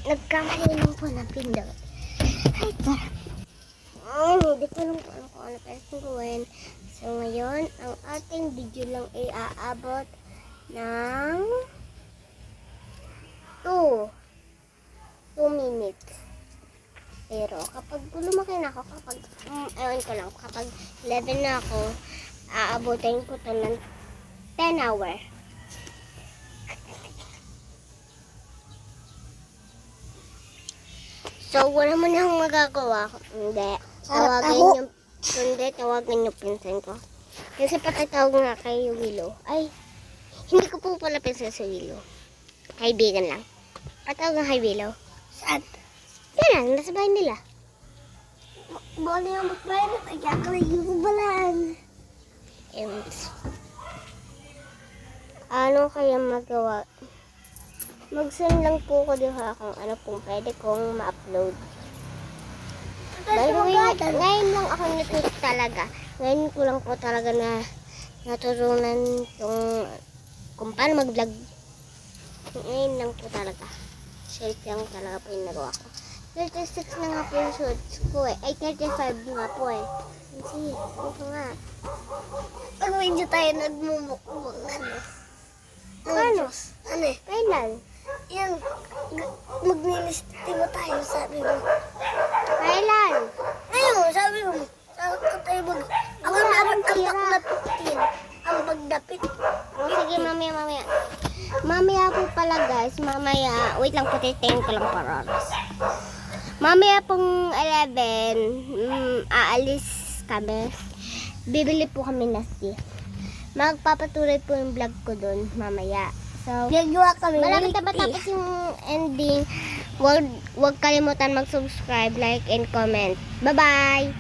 Nagkamali lang po ng pindot. Ay, tara. Hindi ko lang po alam kung ano pwede gawin. So, ngayon, ang ating video lang ay aabot ng 2 minutes. Pero, kapag lumaki na ako, ewan ko lang, kapag 11 na ako, aabotin ko to ng 10 hour. So, wala mo na akong magagawa. Tawagin yung pinsan ko. Kasi patatawag nga kay Willow. Ay, hindi ko po pala pinsan si Willow. Kaibigan lang. Patawag nga kay Willow. Saan? Yan lang, nasa bahay nila. Bawal na yung magbahay na nagkakaligyo ko balaan. Ano kaya magawa? Mag-send lang po ko diha kung ano pong pwede kong ma-upload. By the way, ngayon lang ako natuto talaga. Ngayon ko lang po talaga na natutunan kung paano mag-vlog. Ngayon lang po talaga. Short lang talaga po yung nagawa ko. 36 na nga po yung shorts ko eh. Ay, 35 nga po eh. Kasi, ito nga. Pag medyo tayo nagmumukbang ano? Ano? Ano eh? Kailan? Yan, magnilistimo tayo, sabi mo. Kailan? Ayun, sabi mo. Sabi ko tayo ako meron ang pagdapitin. Ang pagdapit. O sige, mamaya. Mamaya po pala guys, mamaya. Wait lang, patitingin ko lang para oras. Mamaya pong 11, aalis kami. Bibili po kami na stick. Magpapatuloy po yung vlog ko dun mamaya. So, malapit na matapos yung ending. Huwag kalimutan mag-subscribe, like, and comment. Bye-bye!